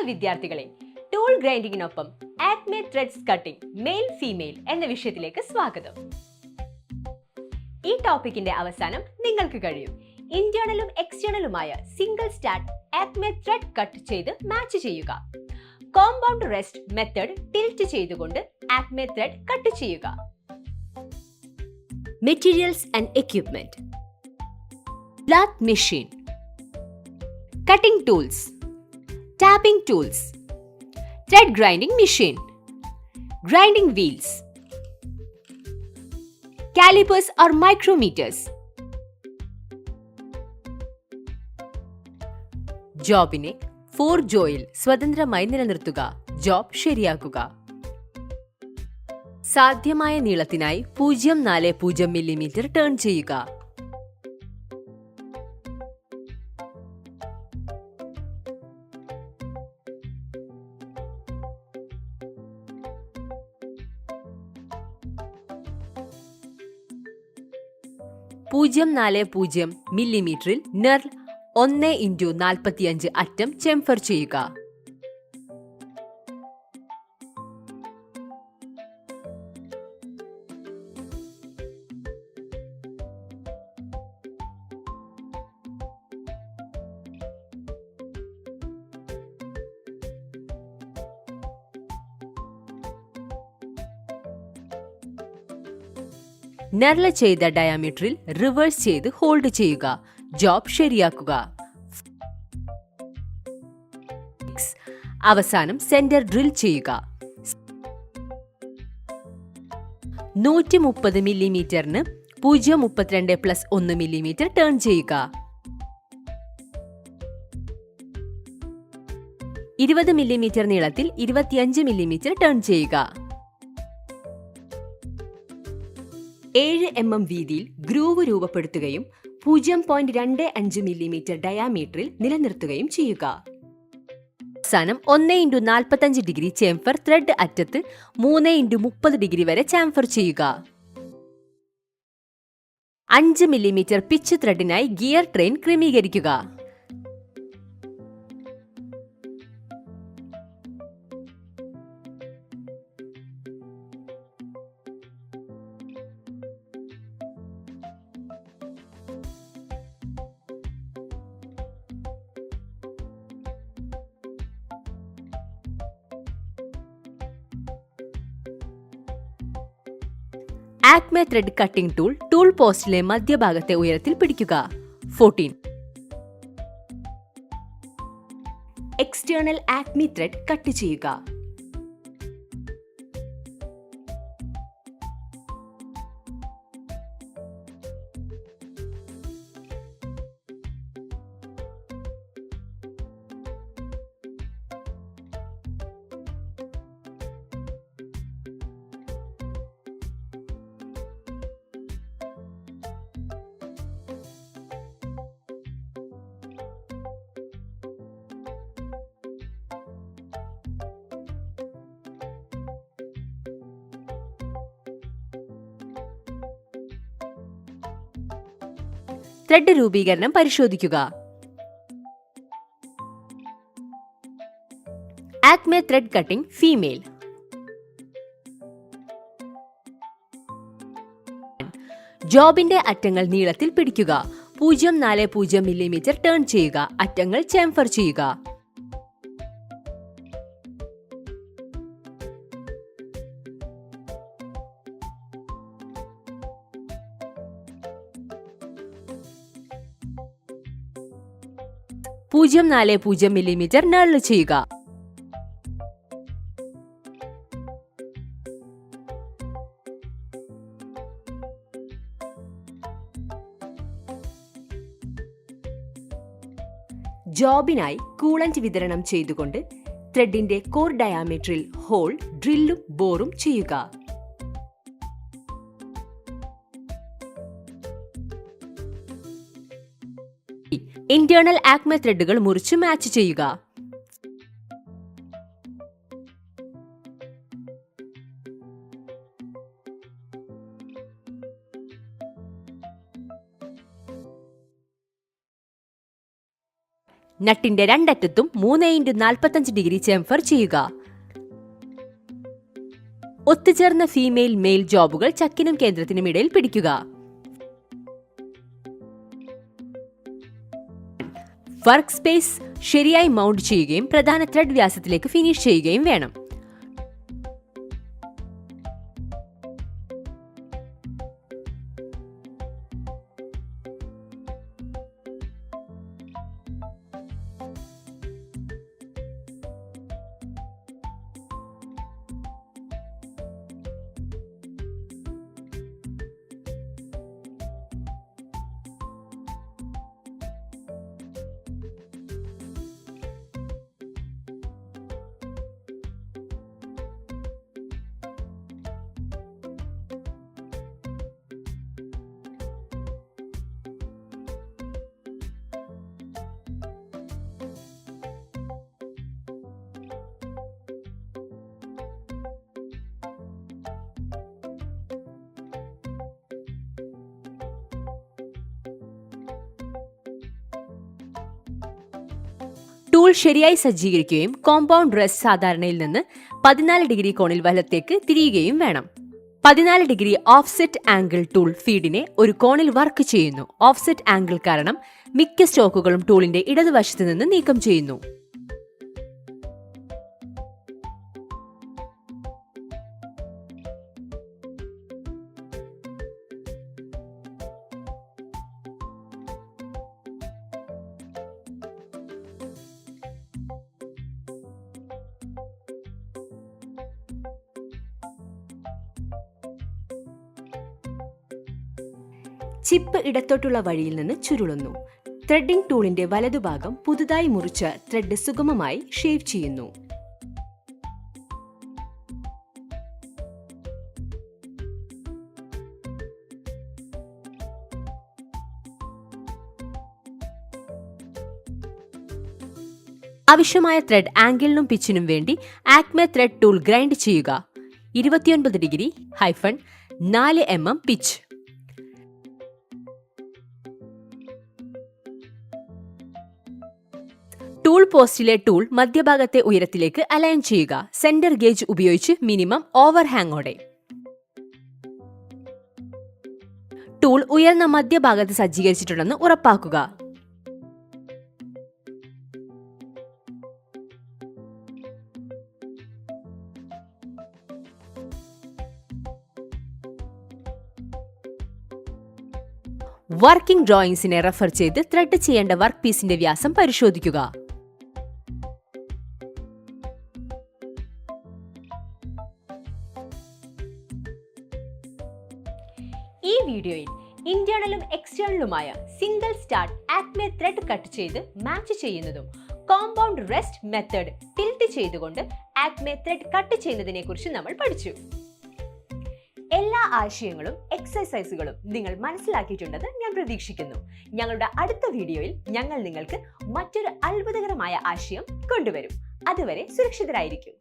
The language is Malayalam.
വിദ്യാർത്ഥികളെ, ടൂൾ ഗ്രൈൻഡിങ്ങിനൊപ്പം acme threads cutting male female എന്ന വിഷയത്തിലേക്ക് സ്വാഗതം. ഈ ടോപ്പിക്കിന്റെ അവസാനം നിങ്ങൾക്ക് കഴിയും ഇന്റേണലും എക്സ്റ്റേണലുമായ single start acme thread cut ചെയ്ത് മാച്ച് ചെയ്യുക. കോമ്പൗണ്ട് റെസ്റ്റ് മെത്തേഡ് ടിൽറ്റ് ചെയ്തുകൊണ്ട് ആക്മെ ത്രെഡ് കട്ട് ചെയ്യുക. Materials and equipment: lathe machine, cutting tools, tapping tools, thread grinding machine, grinding wheels, calipers or micrometers. ജോബിനെ 4 ജോയിൽ സ്വതന്ത്രമായി നിലനിർത്തുക. ജോബ് ശരിയാക്കുക. സാധ്യമായ നീളത്തിനായി 0.40 മില്ലിമീറ്റർ ടേൺ ചെയ്യുക. മില്ലിമീറ്ററിൽ നെർ 1x45 അറ്റം ചെംഫർ ചെയ്യുക. നെർല ചെയ്ത ഡയാമീറ്ററിൽ റിവേഴ്സ് ചെയ്ത് ഹോൾഡ് ചെയ്യുക. ജോബ് ശരിയാക്കുക. അവസാനം സെന്റർ ഡ്രിൽ ചെയ്യുക. 130 മില്ലിമീറ്ററിന് 0.32+1 മില്ലിമീറ്റർ ടേൺ ചെയ്യുക. 20 മില്ലിമീറ്റർ നീളത്തിൽ 25 മില്ലിമീറ്റർ ടേൺ ചെയ്യുക. 7 mm വീതിയിൽ ഗ്രൂവ് രൂപപ്പെടുത്തുകയും 0.25 മില്ലിമീറ്റർ ഡയാമീറ്ററിൽ നിലനിർത്തുകയും ചെയ്യുക. അവസാനം 1x45 ഡിഗ്രി ചേംഫർ ത്രെഡ് അറ്റത്ത് 3x30 ഡിഗ്രി വരെ ചാംഫർ ചെയ്യുക. 5 മില്ലിമീറ്റർ പിച്ച് ത്രെഡിനായി ഗിയർ ട്രെയിൻ ക്രമീകരിക്കുക. ആക്മെ ത്രെഡ് കട്ടിംഗ് ടൂൾ പോസ്റ്റിലെ മധ്യഭാഗത്തെ ഉയരത്തിൽ പിടിക്കുക. 14. എക്സ്റ്റേണൽ ആക്മെ ത്രെഡ് കട്ട് ചെയ്യുക. ത്രെഡ് രൂപീകരണം പരിശോധിക്കുക. ആക്മെ ത്രെഡ് കട്ടിംഗ് ഫീമെയിൽ. ജോബിന്റെ അറ്റങ്ങൾ നീളത്തിൽ പിടിക്കുക. 0.40 മില്ലിമീറ്റർ ടേൺ ചെയ്യുക. അറ്റങ്ങൾ ചേംഫർ ചെയ്യുക. മില്ലിമീറ്റർ നൾ ചെയ്യുക. ജോബിനായി കൂളന്റ് വിതരണം ചെയ്തുകൊണ്ട് ത്രെഡിന്റെ കോർ ഡയാമീറ്ററിൽ ഹോൾ ഡ്രില്ലും ബോറും ചെയ്യുക. ഇന്റേണൽ ആക്മെ ത്രെഡുകൾ മുറിച്ച് മാച്ച് ചെയ്യുക. നട്ടിന്റെ രണ്ടറ്റത്തും 3x45 ഡിഗ്രി ചേംഫർ ചെയ്യുക. ഒത്തുചേർന്ന ഫീമെയിൽ മെയിൽ ജോബുകൾ ചക്കിനും കേന്ദ്രത്തിനും ഇടയിൽ പിടിക്കുക. വർക്ക് സ്പേസ് ശരിയായി മൗണ്ട് ചെയ്യുകയും പ്രധാന ത്രെഡ് വ്യാസത്തിലേക്ക് ഫിനിഷ് ചെയ്യുകയും വേണം. ടൂൾ ശരിയായി സജ്ജീകരിക്കുകയും കോമ്പൗണ്ട് റെസ്റ്റ് സാധാരണയിൽ നിന്ന് 14 ഡിഗ്രി കോണിൽ വലത്തേക്ക് തിരിയുകയും വേണം. 14 ഡിഗ്രി ഓഫ്സെറ്റ് ആംഗിൾ ടൂൾ ഫീഡിനെ ഒരു കോണിൽ വർക്ക് ചെയ്യുന്നു. ഓഫ്സെറ്റ് ആംഗിൾ കാരണം മിക്ക സ്റ്റോക്കുകളും ടൂളിന്റെ ഇടതുവശത്ത് നിന്ന് നീക്കം ചെയ്യുന്നു. ചിപ്പ് ഇടത്തോട്ടുള്ള വഴിയിൽ നിന്ന് ചുരുളുന്നു. ത്രെഡിംഗ് ടൂളിന്റെ വലതുഭാഗം പുതുതായി മുറിച്ച ത്രെഡ് സുഗമമായി ഷേവ് ചെയ്യുന്നു. ആവശ്യമായ ത്രെഡ് ആംഗിളിനും പിച്ചിനും വേണ്ടി ആക്മെ ത്രെഡ് ടൂൾ ഗ്രൈൻഡ് ചെയ്യുക. 29 ഡിഗ്രി -4 mm പിച്ച്. ടൂൾ പോസ്റ്റിലെ ടൂൾ മധ്യഭാഗത്തെ ഉയരത്തിലേക്ക് അലൈൻ ചെയ്യുക. സെന്റർ ഗേജ് ഉപയോഗിച്ച് മിനിമം ഓവർഹാങ്ങോടെ. ടൂൾ ഉയർന്ന മധ്യഭാഗത്ത് സജ്ജീകരിച്ചിട്ടുണ്ടെന്ന് ഉറപ്പാക്കുക. വർക്കിംഗ് ഡ്രോയിങ്സിനെ റെഫർ ചെയ്ത് ത്രെഡ് ചെയ്യേണ്ട വർക്ക് പീസിന്റെ വ്യാസം പരിശോധിക്കുക. ഈ വീഡിയോയിൽ ഇന്റേണലും എക്സ്റ്റേണലുമായ single start acme thread cut ചെയ്ത് മാച്ച് ചെയ്യുന്നതും കോമ്പൗണ്ട് റെസ്റ്റ് മെത്തേഡ് ടിൽറ്റ് ചെയ്തുകൊണ്ട് ആക്മെ ത്രെഡ് കട്ട് ചെയ്യുന്നതിനെ കുറിച്ച് നമ്മൾ പഠിച്ചു. എല്ലാ ആശയങ്ങളും എക്സസൈസുകളും നിങ്ങൾ മനസ്സിലാക്കിയിട്ടുണ്ടെന്ന് ഞാൻ പ്രതീക്ഷിക്കുന്നു. ഞങ്ങളുടെ അടുത്ത വീഡിയോയിൽ ഞങ്ങൾ നിങ്ങൾക്ക് മറ്റൊരു അത്ഭുതകരമായ ആശയം കൊണ്ടുവരും. അതുവരെ സുരക്ഷിതരായിരിക്കും.